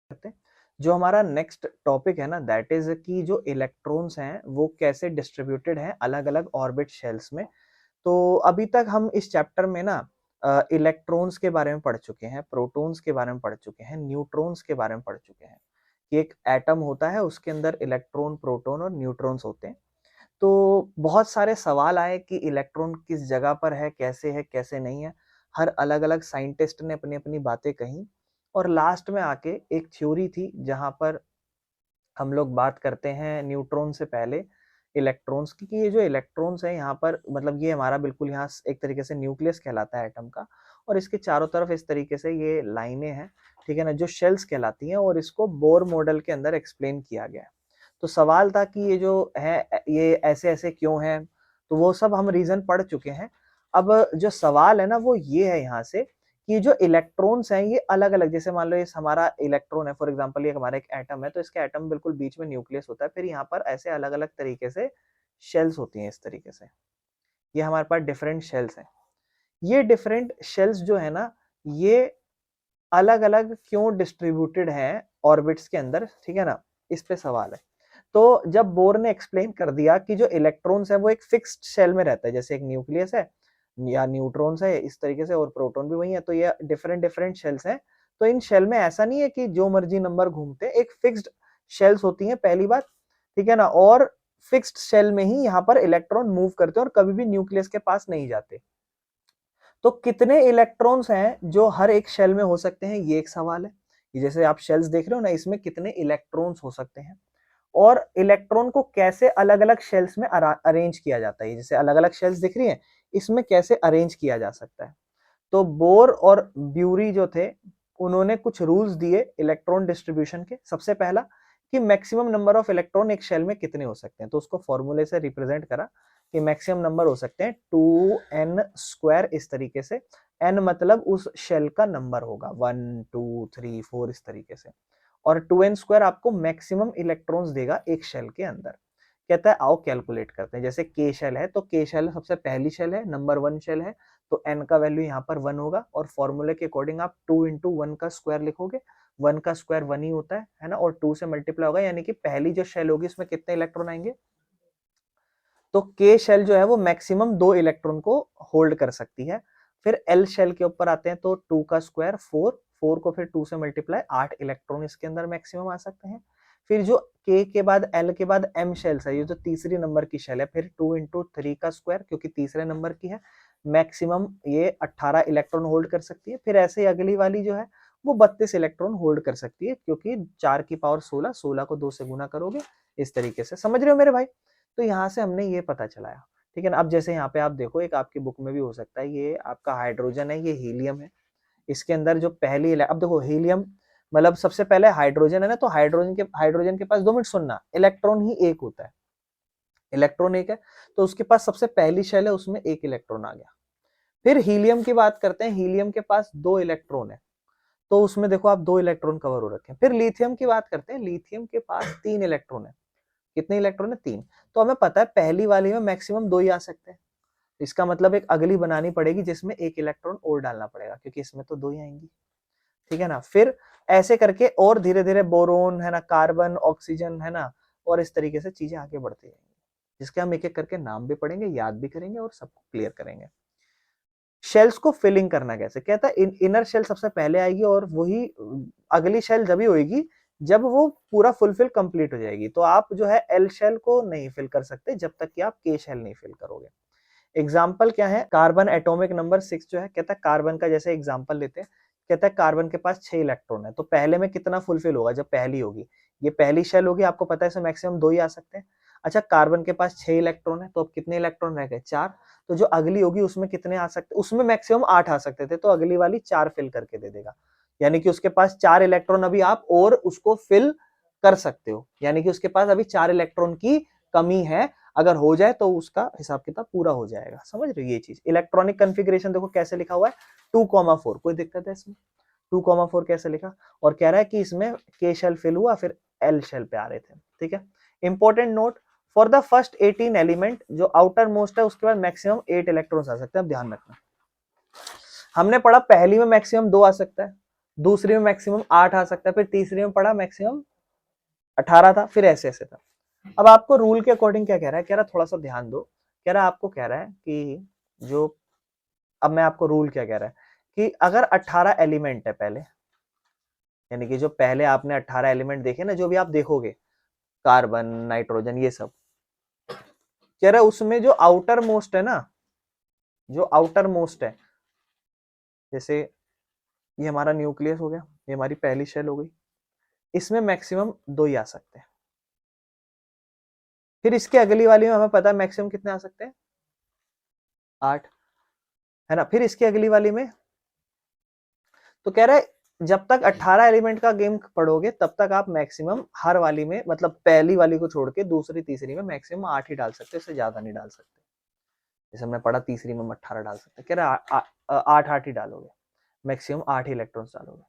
करते हैं। जो हमारा नेक्स्ट टॉपिक है ना दैट इज कि जो इलेक्ट्रॉन्स हैं वो कैसे डिस्ट्रीब्यूटेड हैं अलग अलग ऑर्बिट शेल्स में। तो अभी तक हम इस चैप्टर में ना इलेक्ट्रॉन्स के बारे में पढ़ चुके हैं, प्रोटॉन्स के बारे में पढ़ चुके हैं, न्यूट्रॉन्स के बारे में पढ़ चुके हैं कि एक एटम होता है उसके अंदर इलेक्ट्रॉन, प्रोटॉन और न्यूट्रॉन्स होते हैं। तो बहुत सारे सवाल आए कि इलेक्ट्रॉन किस जगह पर है, कैसे नहीं है। हर अलग अलग साइंटिस्ट ने अपनी अपनी बातें कही और लास्ट में आके एक थ्योरी थी जहां पर हम लोग बात करते हैं न्यूट्रॉन से पहले इलेक्ट्रॉन्स की, कि ये जो इलेक्ट्रॉन्स है यहाँ पर मतलब ये हमारा बिल्कुल यहाँ एक तरीके से न्यूक्लियस कहलाता है एटम का, और इसके चारों तरफ इस तरीके से ये लाइनें हैं, ठीक है ना, जो शेल्स कहलाती हैं, और इसको बोर मॉडल के अंदर एक्सप्लेन किया गया है। तो सवाल था कि ये जो है ये ऐसे ऐसे क्यों है, तो वो सब हम रीजन पढ़ चुके हैं। अब जो सवाल है ना वो ये है यहाँ से कि जो इलेक्ट्रॉन्स हैं ये अलग अलग, जैसे मान लो ये हमारा इलेक्ट्रॉन है, फॉर एग्जांपल ये हमारा एक एटम है, तो इसका एटम बिल्कुल बीच में न्यूक्लियस होता है, फिर यहाँ पर ऐसे अलग अलग तरीके से शेल्स होती हैं इस तरीके से। ये हमारे पास डिफरेंट शेल्स हैं। ये डिफरेंट शेल्स जो है ना ये अलग अलग क्यों डिस्ट्रीब्यूटेड है ऑर्बिट्स के अंदर, ठीक है ना, इस पे सवाल है। तो जब बोर ने एक्सप्लेन कर दिया कि जो इलेक्ट्रॉन्स है वो एक फिक्स्ड शेल में रहता है, जैसे एक न्यूक्लियस है या न्यूट्रॉन्स है इस तरीके से, और प्रोटॉन भी वही है, तो ये डिफरेंट डिफरेंट शेल्स हैं। तो इन शेल में ऐसा नहीं है कि जो मर्जी नंबर घूमते, एक फिक्स्ड शेल्स होती हैं पहली बात, ठीक है ना, और फिक्स्ड शेल में ही यहाँ पर इलेक्ट्रॉन मूव करते हैं और कभी भी न्यूक्लियस के पास नहीं जाते। तो कितने इलेक्ट्रॉन्स हैं जो हर एक शेल में हो सकते हैं, ये एक सवाल है। ये जैसे आप शेल्स देख रहे हो ना, इसमें कितने इलेक्ट्रॉन्स हो सकते हैं, और इलेक्ट्रॉन को कैसे अलग अलग शेल्स में अरेंज किया जाता है, जैसे अलग अलग शेल्स दिख रही हैं, इसमें कैसे अरेंज किया जा सकता है। तो बोर और ब्यूरी जो थे उन्होंने कुछ रूल्स दिए इलेक्ट्रॉन डिस्ट्रीब्यूशन के। सबसे पहला कि मैक्सिमम नंबर ऑफ इलेक्ट्रॉन एक शेल में कितने हो सकते हैं, तो उसको फॉर्मूले से रिप्रेजेंट करा कि मैक्सिमम नंबर हो सकते हैं 2n² इस तरीके से। n मतलब उस शेल का नंबर होगा 1 2 3 4 इस तरीके से, और 2n² आपको मैक्सिमम इलेक्ट्रॉन्स देगा एक शेल के अंदर। कहता है आओ कैलकुलेट करते हैं। जैसे के शेल है तो के शेल सबसे पहली शेल है, नंबर 1 शेल है, तो n का वैल्यू यहाँ पर 1 होगा, और फॉर्मूले के अकॉर्डिंग आप 2 इंटू 1 का स्क्वायर लिखोगे, 1 का स्क्वायर 1 ही होता है ना, और 2 से मल्टीप्लाई होगा, यानी कि पहली जो शेल होगी उसमें कितने इलेक्ट्रॉन आएंगे। तो के शेल जो है वो मैक्सिमम 2 इलेक्ट्रॉन को होल्ड कर सकती है। फिर एल शेल के ऊपर आते हैं तो 2 का स्क्वायर 4, 4 को फिर 2 से मल्टीप्लाई, 8 इलेक्ट्रॉन इसके अंदर मैक्सिमम आ सकते हैं। फिर जो के बाद एल के बाद एम शेल्स है, ये जो तीसरी नंबर की शेल है, फिर 2 इंटू 3 का स्क्वायर क्योंकि तीसरे नंबर की है, मैक्सिमम ये 18 इलेक्ट्रॉन होल्ड कर सकती है। फिर ऐसे ही अगली वाली जो है वो 32 इलेक्ट्रॉन होल्ड कर सकती है, क्योंकि 4 की पावर 16, 16 को 2 से गुना करोगे, इस तरीके से। समझ रहे हो मेरे भाई। तो यहाँ से हमने ये पता चलाया, ठीक है ना। अब जैसे यहाँ पे आप देखो, एक आपकी बुक में भी हो सकता है, ये आपका हाइड्रोजन है, ये हीलियम है। इसके अंदर जो पहली, अब देखो हीलियम मतलब सबसे पहले हाइड्रोजन है ना, तो हाइड्रोजन के पास, 2 मिनट सुनना, इलेक्ट्रॉन ही एक होता है, इलेक्ट्रॉन एक है, तो उसके पास सबसे पहली शेल है, उसमें एक इलेक्ट्रॉन आ गया। फिर हीलियम की बात करते हैं, हीलियम के पास 2 इलेक्ट्रॉन है, तो उसमें देखो आप 2 इलेक्ट्रॉन कवर हो रखे हैं। फिर लिथियम की बात करते हैं, लिथियम के पास 3 इलेक्ट्रॉन है। कितने इलेक्ट्रॉन है, 3। तो हमें पता है पहली वाली में मैक्सिमम 2 ही आ सकते हैं, इसका मतलब एक अगली बनानी पड़ेगी जिसमें 1 इलेक्ट्रॉन और डालना पड़ेगा, क्योंकि इसमें तो 2 ही आएंगी, ठीक है ना। फिर ऐसे करके और धीरे धीरे बोरोन है ना, कार्बन, ऑक्सीजन है ना, और इस तरीके से चीजें आगे बढ़ती जाएंगी, जिसके हम एक एक करके नाम भी पढ़ेंगे, याद भी करेंगे और सबको क्लियर करेंगे। शेल्स को फिलिंग करना कैसे, कहता है इनर शेल सबसे पहले आएगी, और वही अगली शेल जब ही होगी जब वो पूरा फुलफिल कंप्लीट हो जाएगी। तो आप जो है एल शेल को नहीं फिल कर सकते जब तक कि आप के शेल नहीं फिल करोगे। एग्जाम्पल क्या है, कार्बन एटॉमिक नंबर 6 जो है, कहता है कार्बन का जैसे एग्जाम्पल लेते हैं, कहता है कार्बन के पास 6 इलेक्ट्रॉन है, तो पहले में कितना फुलफिल होगा, जब पहली होगी, ये पहली शेल होगी, आपको पता है इसमें मैक्सिमम 2 ही आ सकते हैं। अच्छा, कार्बन के पास 6 इलेक्ट्रॉन है, तो अब कितने इलेक्ट्रॉन रह गए, 4। तो जो अगली होगी उसमें कितने आ सकते, उसमें मैक्सिमम 8 आ सकते थे, तो अगली वाली 4 फिल करके दे देगा, यानी कि उसके पास 4 इलेक्ट्रॉन अभी आप और उसको फिल कर सकते हो, यानी कि उसके पास अभी 4 इलेक्ट्रॉन की कमी है। अगर हो जाए तो उसका हिसाब किताब पूरा हो जाएगा। समझ रहे हो ये चीज। इलेक्ट्रॉनिक कॉन्फ़िगरेशन देखो कैसे लिखा हुआ है, 2,4, कोई दिक्कत है इसमें, 2,4 कैसे लिखा, और कह रहा है कि इसमें के शेल फिल हुआ, फिर एल शेल पे आ रहे थे, ठीक है। Important note, for the first 18 element, जो आउटर मोस्ट है उसके बाद मैक्सिमम 8 इलेक्ट्रॉन्स आ सकते हैं। अब ध्यान रखना, हमने पढ़ा पहली में मैक्सिमम 2 आ सकता है, दूसरी में मैक्सिमम 8 आ सकता है, फिर तीसरी में पड़ा मैक्सिमम 18 था, फिर ऐसे ऐसे था। अब आपको रूल के अकॉर्डिंग क्या कह रहा है, कह रहा है थोड़ा सा ध्यान दो, कह रहा है आपको कह रहा है कि जो, अब मैं आपको रूल क्या कह रहा है कि अगर 18 एलिमेंट है पहले, यानी कि जो पहले आपने 18 एलिमेंट देखे ना, जो भी आप देखोगे कार्बन नाइट्रोजन ये सब, कह रहा है उसमें जो आउटर मोस्ट है ना, जो आउटर मोस्ट है, जैसे ये हमारा न्यूक्लियस हो गया, ये हमारी पहली शेल हो गई, इसमें मैक्सिमम 2 ही आ सकते हैं। फिर इसके अगली वाली में हमें पता है मैक्सिमम कितने आ सकते हैं, 8, है ना। फिर इसकी अगली वाली में तो कह रहा है जब तक 18 एलिमेंट का गेम पढ़ोगे तब तक आप मैक्सिमम हर वाली में, मतलब पहली वाली को छोड़ के दूसरी तीसरी में मैक्सिमम 8 ही डाल सकते, इससे ज्यादा नहीं डाल सकते। जैसे हमने पढ़ा तीसरी में 18 डाल सकते, कह रहा 8 ही डालोगे, मैक्सिमम 8 ही इलेक्ट्रॉन्स डालोगे।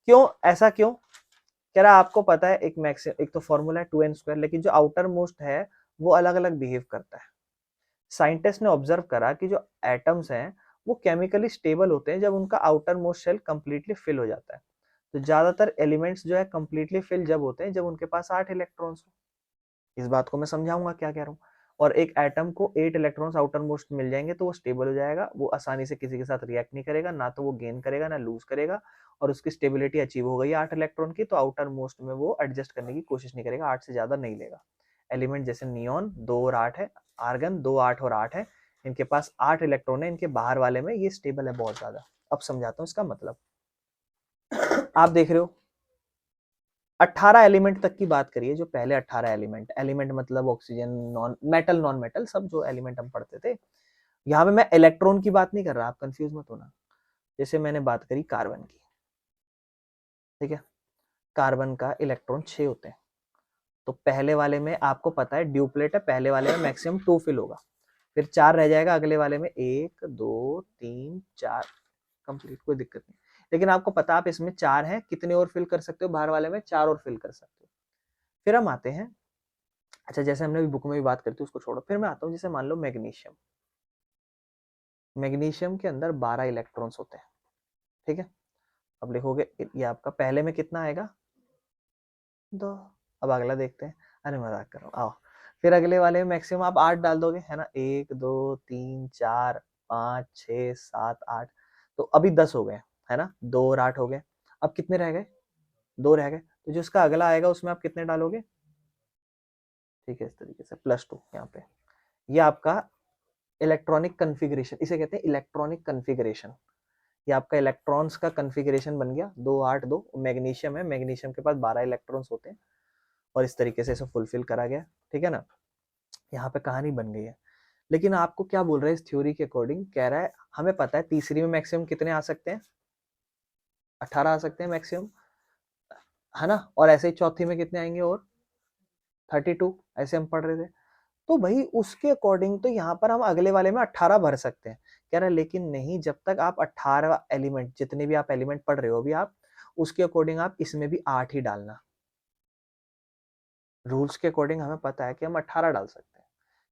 क्यों ऐसा क्यों, कह रहा आपको पता है एक मैक्सिमम, एक तो फॉर्मूला है 2n², लेकिन जो आउटर मोस्ट है वो अलग अलग बिहेव करता है। साइंटिस्ट ने ऑब्जर्व करा कि जो एटम्स हैं वो केमिकली स्टेबल होते हैं जब उनका outermost shell completely fill हो जाता है। तो ज्यादातर एलिमेंट्स जो है कंप्लीटली फिल जब होते हैं जब उनके पास 8 इलेक्ट्रॉन्स हो। इस बात को मैं समझाऊंगा क्या कह रहा हूँ। और एक एटम को 8 इलेक्ट्रॉन्स आउटर मोस्ट मिल जाएंगे तो वो स्टेबल हो जाएगा, वो आसानी से किसी के साथ रिएक्ट नहीं करेगा, ना तो वो गेन करेगा ना लूज करेगा, और उसकी स्टेबिलिटी अचीव हो गई 8 इलेक्ट्रॉन की, तो आउटर मोस्ट में वो एडजस्ट करने की कोशिश नहीं करेगा, 8 से ज्यादा नहीं लेगा। एलिमेंट जैसे नियोन 2 और 8 है, आर्गन 2 8 और 8 है, इनके पास 8 इलेक्ट्रॉन है, इनके बाहर वाले में ये स्टेबल है बहुत ज्यादा। अब समझाता हूँ इसका मतलब। आप देख रहे हो 18 एलिमेंट तक की बात करिए, जो पहले 18 एलिमेंट, एलिमेंट मतलब ऑक्सीजन, नॉन मेटल सब जो एलिमेंट हम पढ़ते थे। यहाँ पे मैं इलेक्ट्रॉन की बात नहीं कर रहा, आप कंफ्यूज मत होना। जैसे मैंने बात करी कार्बन की, ठीक है, कार्बन का इलेक्ट्रॉन 6 होते हैं, तो पहले वाले में आपको पता है ड्यूप्लेट है, पहले वाले में मैक्सिमम 2 फिल होगा, फिर 4 रह जाएगा अगले वाले में, 1 2 3 4 कंप्लीट, कोई दिक्कत नहीं। लेकिन आपको पता आप इसमें 4 हैं, कितने और फिल कर सकते हो, बाहर वाले में 4 और फिल कर सकते हो। फिर हम आते हैं, अच्छा जैसे हमने भी बुक में भी बात करी थी उसको छोड़ो, फिर मैं आता हूँ जैसे मान लो मैग्नीशियम, मैग्नीशियम के अंदर 12 इलेक्ट्रॉन्स होते हैं, ठीक है। अब लिखोगे ये आपका पहले में कितना आएगा, 2। अब अगला देखते हैं, अरे मजाक कर रहा हूँ, आओ। फिर अगले वाले में मैक्सिमम आप 8 डाल दोगे, है ना, 1 2 3 4 5 6 7 8, तो अभी 10 हो गए, है ना, 2 और 8 हो गए। अब कितने रह गए, 2 रह गए, तो जो इसका अगला आएगा उसमें आप कितने डालोगे, ठीक है, इस तरीके से +2 यहाँ पे। ये आपका इलेक्ट्रॉनिक कन्फिग्रेशन, इसे कहते हैं इलेक्ट्रॉनिक कन्फिग्रेशन। ये आपका इलेक्ट्रॉन्स का कन्फिग्रेशन बन गया, 2 8 2। मैग्नीशियम है, मैग्नीशियम के पास 12 इलेक्ट्रॉन्स होते हैं, और इस तरीके से इसे फुलफिल करा गया, ठीक है ना। यहाँ पे कहानी बन गई है। लेकिन आपको क्या बोल रहा है इस थ्योरी के अकॉर्डिंग, कह रहा है हमें पता है तीसरी में मैक्सिमम कितने आ सकते हैं, 18 आ सकते हैं मैक्सिमम, है ना, और ऐसे ही चौथी में कितने आएंगे और 32, ऐसे हम पढ़ रहे थे। तो भाई उसके अकॉर्डिंग तो यहाँ पर हम अगले वाले में 18 भर सकते हैं, कह रहा है लेकिन नहीं, जब तक आप 18 एलिमेंट, जितने भी आप एलिमेंट पढ़ रहे हो अभी आप, उसके अकॉर्डिंग आप इसमें भी 8 ही डालना। रूल्स के अकॉर्डिंग हमें पता है कि हम 18 डाल सकते हैं,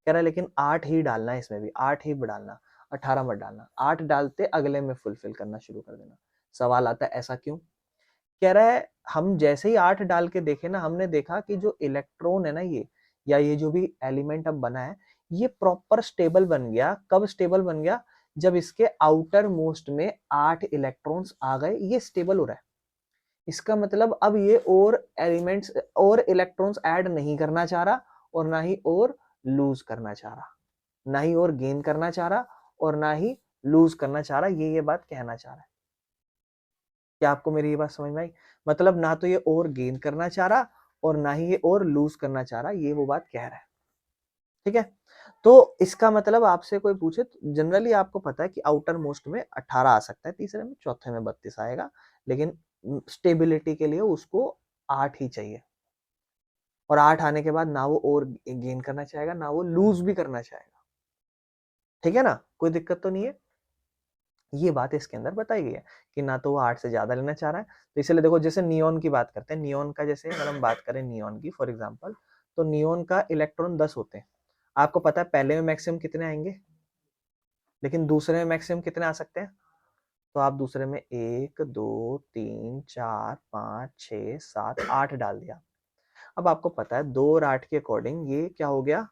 कह रहा है लेकिन 8 ही डालना है, इसमें भी 8 ही डालना, 18 मत डालना। 8 डालते अगले में फुलफिल करना शुरू कर देना। सवाल आता है ऐसा क्यों, कह रहा है हम जैसे ही 8 डाल के देखे ना, हमने देखा कि जो इलेक्ट्रॉन है ना ये, या ये जो भी एलिमेंट अब बना है, ये प्रॉपर स्टेबल बन गया। कब स्टेबल बन गया, जब इसके आउटर मोस्ट में 8 इलेक्ट्रॉन्स आ गए, ये स्टेबल हो रहा है। इसका मतलब अब ये और एलिमेंट्स और इलेक्ट्रॉन्स ऐड नहीं करना चाह रहा, और ना ही और लूज करना चाह रहा, ना ही और गेन करना चाह रहा, और ना ही लूज करना चाह रहा, ये बात कहना चाह रहा है। क्या आपको मेरी ये बात समझ में आई, मतलब ना तो ये और गेन करना चाह रहा और ना ही ये और लूज करना चाह रहा, ये वो बात कह रहा है, ठीक है। तो इसका मतलब आपसे कोई पूछे तो जनरली आपको पता है कि आउटर मोस्ट में 18 आ सकता है, तीसरे में, चौथे में 32 आएगा, लेकिन स्टेबिलिटी के लिए उसको 8 ही चाहिए, और 8 आने के बाद ना वो और गेन करना चाहेगा ना वो लूज भी करना चाहेगा, ठीक है ना, कोई दिक्कत तो नहीं है। ये बात इसके अंदर बताई गई है कि ना तो वो 8 से ज्यादा लेना चाह रहा है, तो इसलिए देखो जैसे नियोन की बात करते हैं, नियोन का जैसे अगर हम बात करें नियोन की फॉर एग्जांपल, तो नियोन का इलेक्ट्रॉन 10 होते हैं। आपको पता है पहले में मैक्सिमम कितने आएंगे, लेकिन दूसरे में मैक्सिमम कितने आ सकते हैं, तो आप दूसरे में 1 2 3 4 5 6 7 8 डाल दिया। अब आपको पता है 2 और 8 के अकॉर्डिंग ये क्या हो गया,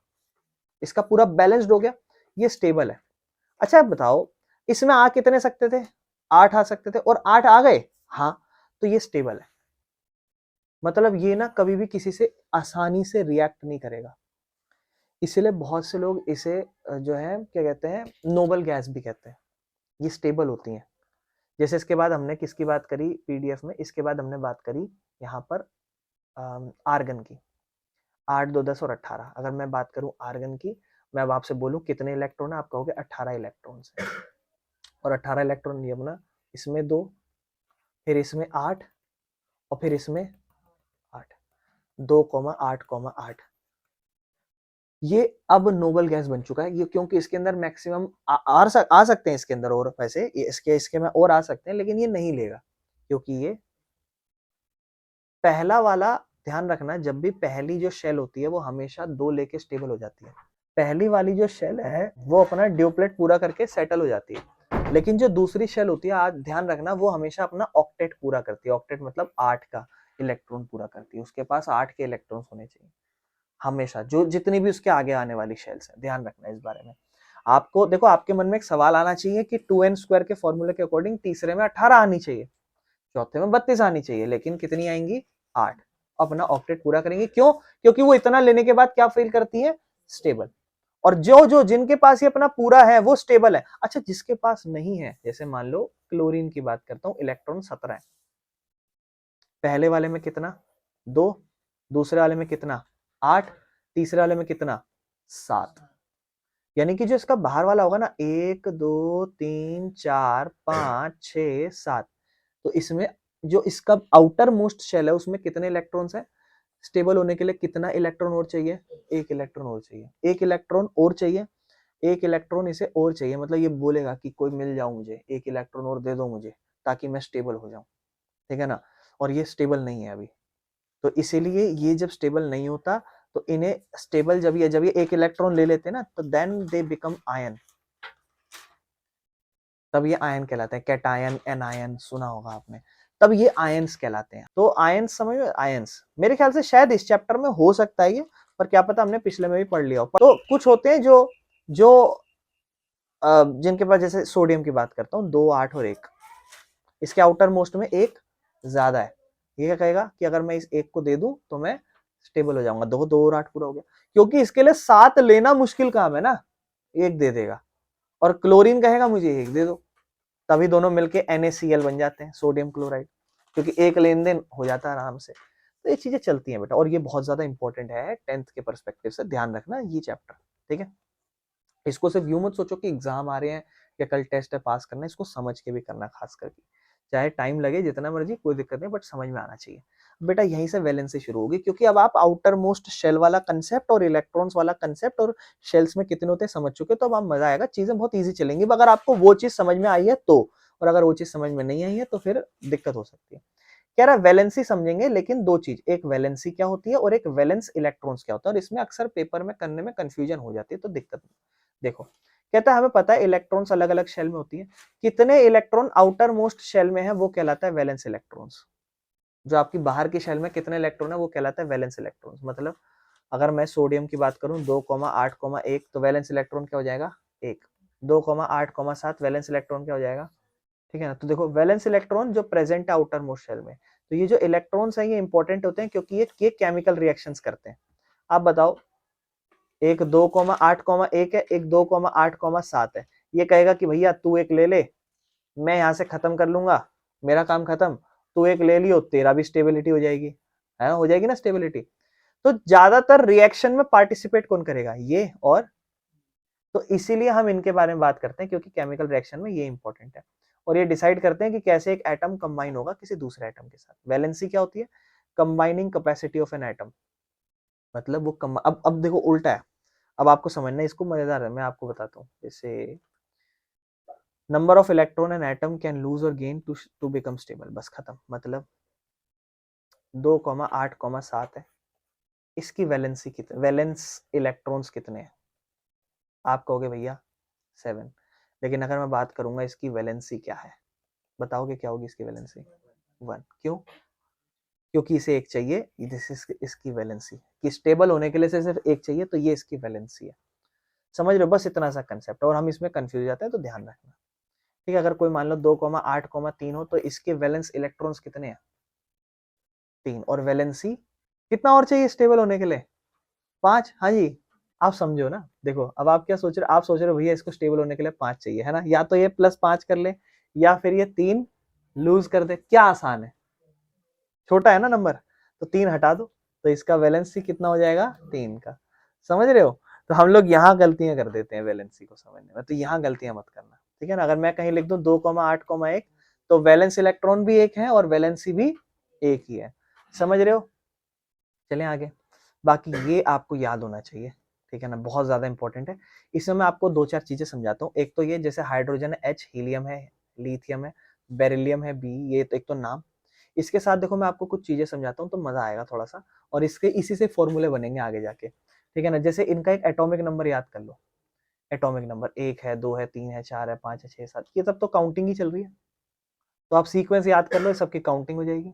इसका पूरा बैलेंस्ड हो गया, ये स्टेबल है। अच्छा आप बताओ, इसमें आ कितने सकते थे, 8 आ सकते थे और 8 आ गए, हाँ, तो ये स्टेबल है। मतलब ये ना कभी भी किसी से आसानी से रिएक्ट नहीं करेगा। इसीलिए बहुत से लोग इसे जो है क्या कहते हैं, नोबल गैस भी कहते हैं। ये स्टेबल होती हैं। जैसे इसके बाद हमने किसकी बात करी पीडीएफ में, इसके बाद हमने बात करी यहाँ पर आर्गन की। 8 2 10 और 18। अगर मैं बात करूं आर्गन की, मैं अब आपसे बोलूं कितने इलेक्ट्रॉन है, आप कहोगे 18 इलेक्ट्रॉन है। और 18 इलेक्ट्रॉन ये बना, इसमें 2, फिर इसमें 8 और फिर इसमें 8, 2,8,8। ये अब नोबल गैस बन चुका है ये, क्योंकि इसके अंदर मैक्सिमम आ सकते हैं इसके अंदर, और वैसे इसके में और आ सकते हैं, लेकिन ये नहीं लेगा क्योंकि ये पहला वाला। ध्यान रखना, जब भी पहली जो शेल होती है वो हमेशा 2 लेके स्टेबल हो जाती है। पहली वाली जो शेल है वो अपना ड्यूप्लेट पूरा करके सेटल हो जाती है, लेकिन जो दूसरी शेल होती है, आज ध्यान रखना, वो हमेशा अपना ऑक्टेट पूरा करती है। ऑक्टेट मतलब 8 का इलेक्ट्रॉन पूरा करती है, उसके पास 8 के इलेक्ट्रॉन्स होने चाहिए हमेशा, जो जितनी भी उसके आगे आने वाली शेल्स है। ध्यान रखना इस बारे में। आपको देखो, आपके मन में एक सवाल आना चाहिए कि 2n² के फॉर्मूले के अकॉर्डिंग तीसरे में 18 आनी चाहिए, चौथे में 32 आनी चाहिए, लेकिन कितनी आएंगी, 8। अपना ऑक्टेट पूरा करेंगे, क्यों, क्योंकि वो इतना लेने के बाद क्या फील करती है, स्टेबल। और जो जो जिनके पास ये अपना पूरा है वो स्टेबल है। अच्छा, जिसके पास नहीं है, जैसे मान लो क्लोरीन की बात करता हूं, इलेक्ट्रॉन 17 है, पहले वाले में कितना, 2, दूसरे वाले में कितना, 8, तीसरे वाले में कितना, 7। यानी कि जो इसका बाहर वाला होगा ना, 1 2 3 4 5 6 7, तो इसमें जो इसका आउटर मोस्ट शेल है उसमें कितने इलेक्ट्रॉन्स हैं, स्टेबल होने के लिए कितना इलेक्ट्रॉन और चाहिए, 1 इलेक्ट्रॉन और चाहिए, 1 इलेक्ट्रॉन और चाहिए, 1 इलेक्ट्रॉन इसे और चाहिए। मतलब ये बोलेगा कि कोई मिल जाओ मुझे, 1 इलेक्ट्रॉन और दे दो मुझे, ताकि मैं स्टेबल हो जाऊं। ठीक है ना। और ये स्टेबल नहीं है अभी, तो इसीलिए ये जब स्टेबल नहीं होता, तो इन्हें स्टेबल जब ये 1 इलेक्ट्रॉन ले लेते हैं ना, तो देन दे बिकम आयन, तब ये आयन कहलाते हैं। कैटायन, एनायन सुना होगा आपने, तब ये आयंस कहलाते हैं। तो आयंस समझ में, आयंस मेरे ख्याल से शायद इस चैप्टर में हो सकता है ये, पर क्या पता हमने पिछले में भी पढ़ लिया हो। तो कुछ होते हैं जो जो जिनके पास, जैसे सोडियम की बात करता हूँ, 2 8 और 1, इसके आउटर मोस्ट में 1 ज्यादा है। ये क्या कहेगा कि अगर मैं इस 1 को दे दूं तो मैं स्टेबल हो जाऊंगा, 2 2 और 8 पूरा हो गया, क्योंकि इसके लिए 7 लेना मुश्किल काम है ना, 1 दे देगा। और क्लोरीन कहेगा मुझे 1 दे दो, तभी दोनों मिलके NaCl बन जाते हैं, सोडियम क्लोराइड, क्योंकि एक लेन देन हो जाता है आराम से। तो ये चीजें चलती हैं बेटा, और ये बहुत ज्यादा इंपॉर्टेंट है 10th के परस्पेक्टिव से, ध्यान रखना ये चैप्टर। ठीक है, इसको सिर्फ यूं मत सोचो कि एग्जाम आ रहे हैं या कल टेस्ट है पास करना है, इसको समझ के भी करना, खास करके चाहे टाइम लगे जितना मर्जी, कोई दिक्कत नहीं, बट समझ में आना चाहिए। बेटा यहीं से वैलेंसी शुरू होगी, क्योंकि अब आप आउटर मोस्ट शेल वाला कंसेप्ट और इलेक्ट्रॉन्स वाला कंसेप्ट और शेल्स में कितने होते हैं समझ चुके, तो अब आप मजा आएगा, चीजें बहुत ईजी चलेंगी। अगर आपको वो चीज समझ में आई है तो, और अगर वो चीज समझ में नहीं आई है तो फिर दिक्कत हो सकती है। कह रहा है वैलेंसी समझेंगे, लेकिन 2 चीज, एक वैलेंसी क्या होती है और एक वैलेंस इलेक्ट्रॉन्स क्या होता है, और इसमें अक्सर पेपर में करने में कंफ्यूजन हो जाती है, तो दिक्कत नहीं। देखो, कहता है हमें पता है इलेक्ट्रॉन्स अलग अलग शेल में होती है, कितने इलेक्ट्रॉन आउटर मोस्ट शेल में है वो कहलाता है वैलेंस इलेक्ट्रॉन्स। जो आपकी बाहर की शेल में कितने इलेक्ट्रॉन है वो कहलाता है वैलेंस इलेक्ट्रॉन्स। मतलब अगर मैं सोडियम की बात करूं 2,8,1, तो वैलेंस इलेक्ट्रॉन क्या हो जाएगा, 1। 2,8,7 वैलेंस इलेक्ट्रॉन क्या हो जाएगा। ठीक है ना। तो देखो, वैलेंस इलेक्ट्रॉन जो प्रेजेंट है आउटर मोस्ट शेल में, तो ये जो इलेक्ट्रॉन्स हैं ये इंपॉर्टेंट होते हैं, क्योंकि ये केमिकल रिएक्शंस करते हैं। आप बताओ, एक 2,8,1 है, एक 2,8,7 है, ये कहेगा कि भैया तू एक ले ले, मैं यहां से खत्म कर लूंगा, मेरा काम खत्म, तू एक ले लियो, तेरा भी स्टेबिलिटी हो जाएगी, है ना, हो जाएगी ना स्टेबिलिटी। तो ज्यादातर रिएक्शन में पार्टिसिपेट कौन करेगा, ये और, तो इसीलिए हम इनके बारे में बात करते हैं, क्योंकि केमिकल रिएक्शन में ये इंपॉर्टेंट है, और ये डिसाइड करते हैं कि कैसे एक एटम कंबाइन होगा किसी दूसरे एटम के साथ। वैलेंसी क्या होती है, combining capacity of an atom. मतलब वो अब देखो उल्टा है, अब आपको समझना है, इसको मजेदार है, मैं आपको बताता हूँ। जैसे number of electron an atom can lose और गेन टू बिकम स्टेबल, बस खत्म। मतलब 2,8,7 है, इसकी वैलेंसी कितने, वैलेंस इलेक्ट्रॉन्स कितने हैं, आप कहोगे भैया 7, लेकिन अगर मैं बात करूंगा इसकी वैलेंसी क्या है, बताओगे क्या होगी इसकी वैलेंसी? 1। क्यों? क्योंकि इसे एक चाहिए, इसकी वैलेंसी कि स्टेबल होने के लिए सिर्फ एक चाहिए, तो ये इसकी वैलेंसी है। समझ रहे हो? बस इतना सा कंसेप्ट, और हम इसमें कंफ्यूज जाते हैं तो ध्यान रखना। ठीक है, अगर कोई मान लो 2,8,3 हो तो इसके वैलेंस इलेक्ट्रॉन्स कितने हैं? 3। और वैलेंसी कितना और चाहिए स्टेबल होने के लिए? 5। हाँ जी, आप समझो ना। देखो अब आप क्या सोच रहे हो, आप सोच रहे हो भैया इसको स्टेबल होने के लिए 5 चाहिए, है ना? या तो ये +5 कर ले, या फिर ये 3 लूज कर दे। क्या आसान है, छोटा है ना नंबर, तो 3 हटा दो, तो इसका वैलेंसी कितना हो जाएगा? 3 का। समझ रहे हो? तो हम लोग यहाँ गलतियां कर देते हैं वैलेंसी को समझने में, तो यहाँ गलतियां मत करना। ठीक है ना? अगर मैं कहीं लिख दूं 2,8,1, तो वैलेंस इलेक्ट्रॉन भी एक है और वैलेंसी भी एक ही है। समझ रहे हो? चलें आगे। बाकी ये आपको याद होना चाहिए, ठीक है ना? बहुत ज्यादा इंपॉर्टेंट है। इसमें मैं आपको 2-4 चीजें समझाता हूँ। एक तो ये, जैसे हाइड्रोजन है H, हीलियम है, लिथियम है, बेरिलियम है B, ये तो एक तो नाम। इसके साथ देखो मैं आपको कुछ चीजें समझाता हूँ तो मजा आएगा थोड़ा सा, और इसके इसी से फॉर्मूले बनेंगे आगे जाके। ठीक है ना? जैसे इनका एक एटॉमिक नंबर याद कर लो। एटॉमिक नंबर 1 है, 2 है, 3 है, 4 है, 5 है, 6, 7, ये सब तो काउंटिंग ही चल रही है। तो आप सीक्वेंस याद कर लो, सबकी काउंटिंग हो जाएगी।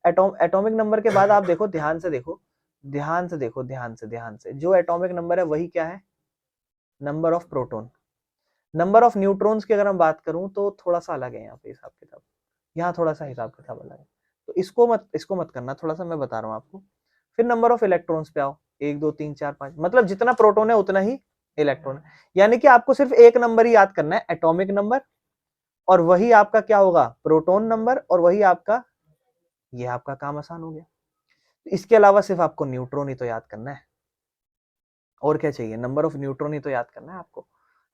एटॉमिक नंबर के बाद आप देखो, ध्यान से देखो, ध्यान से देखो, ध्यान से जो एटॉमिक नंबर है वही क्या है? Number of proton. Number of neutrons की अगर हम बात करूं तो थोड़ा सा अलग है यहाँ पे हिसाब किताब, यहाँ थोड़ा सा हिसाब किताब अलग है। तो इसको मत करना, थोड़ा सा मैं बता रहा हूँ आपको। फिर नंबर ऑफ इलेक्ट्रॉन्स पे आओ, 1 2 3 4 5, मतलब जितना प्रोटॉन है उतना ही इलेक्ट्रॉन है। यानी कि आपको सिर्फ एक नंबर ही याद करना है, एटॉमिक नंबर, और वही आपका क्या होगा? प्रोटॉन नंबर, और वही आपका, ये आपका काम आसान हो गया। इसके अलावा सिर्फ आपको न्यूट्रॉन ही तो याद करना है, और क्या चाहिए? नंबर ऑफ न्यूट्रॉन ही तो याद करना है आपको,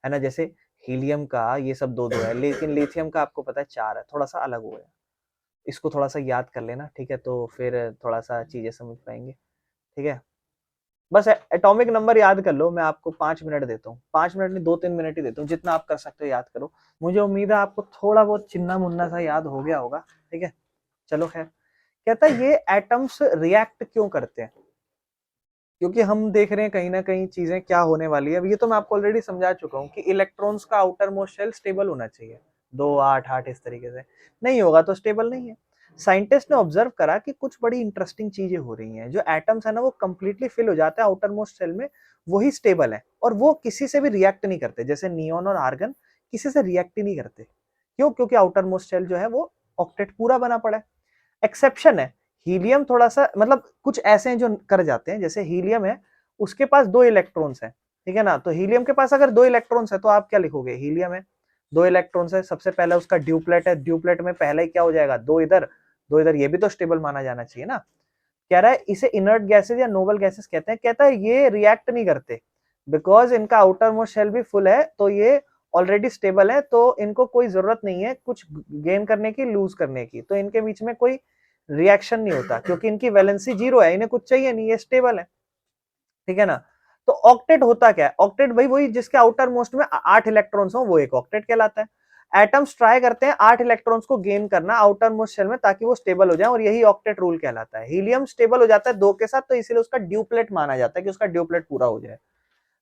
है ना? जैसे हीलियम का ये सब 2 2 है, लेकिन लिथियम का आपको पता है 4 है, थोड़ा सा अलग हो गया। इसको थोड़ा सा याद कर लेना, ठीक है? तो फिर थोड़ा सा चीजें समझ पाएंगे। ठीक है, बस एटॉमिक नंबर याद कर लो। मैं आपको 5 मिनट देता हूँ, 5 मिनट नहीं, 2-3 मिनट ही देता हूँ, जितना आप कर सकते हो याद करो। मुझे उम्मीद है आपको थोड़ा बहुत चिन्ना मुन्ना सा याद हो गया होगा। ठीक है, चलो खैर। कहता है ये एटम्स रिएक्ट क्यों करते हैं? क्योंकि हम देख रहे हैं कहीं ना कहीं चीजें क्या होने वाली है। अब ये तो मैं आपको ऑलरेडी समझा चुका हूँ कि इलेक्ट्रॉन्स का आउटर मोस्ट शेल स्टेबल होना चाहिए, 2 8 8 इस तरीके से। नहीं होगा तो स्टेबल नहीं है। साइंटिस्ट ने ऑब्जर्व करा कि कुछ बड़ी इंटरेस्टिंग चीजें हो रही हैं। जो एटम्स है ना वो कंप्लीटली फिल हो जाते हैं आउटर मोस्ट शेल में, वही स्टेबल है, और वो किसी से भी रिएक्ट नहीं करते। जैसे नियोन और आर्गन किसी से रिएक्ट ही नहीं करते। क्यों? क्योंकि आउटर मोस्ट शेल जो है वो ऑक्टेट पूरा बना पड़ा है। एक्सेप्शन है हीलियम, थोड़ा सा मतलब कुछ ऐसे हैं जो कर जाते हैं। जैसे हीलियम है, उसके पास 2 इलेक्ट्रॉन्स हैं, ठीक है ना? तो हीलियम के पास अगर 2 इलेक्ट्रॉन्स है तो आप क्या लिखोगे? हीलियम है, 2 इलेक्ट्रॉन्स है, सबसे पहले उसका ड्यूप्लेट है, ड्यूप्लेट में पहले ही क्या हो जाएगा? 2 इधर 2 इधर, ये भी तो स्टेबल माना जाना चाहिए ना। कह रहा है इसे इनर्ट गैसेज या नोबल गैसेज कहते हैं। कहता है ये रिएक्ट नहीं करते बिकॉज इनका आउटर मोस्ट शेल भी फुल है, तो ये ऑलरेडी स्टेबल है, तो इनको कोई जरूरत नहीं है कुछ गेन करने की, लूज करने की। तो इनके बीच में कोई रिएक्शन नहीं होता क्योंकि इनकी वैलेंसी 0 है, इन्हें कुछ चाहिए नहीं, ये स्टेबल है। ठीक है ना? तो ऑक्टेट होता क्या है? ऑक्टेट भाई वही जिसके आउटर मोस्ट में 8 इलेक्ट्रॉन्स हो, वो एक ऑक्टेट कहलाता है। एटम्स ट्राई करते हैं 8 इलेक्ट्रॉन्स को गेन करना आउटर मोस्ट शेल में ताकि वो स्टेबल हो जाए, और यही ऑक्टेट रूल कहलाता है। हीलियम स्टेबल हो जाता है 2 के साथ, तो इसीलिए उसका ड्यूप्लेट माना जाता है कि उसका ड्यूप्लेट पूरा हो जाए।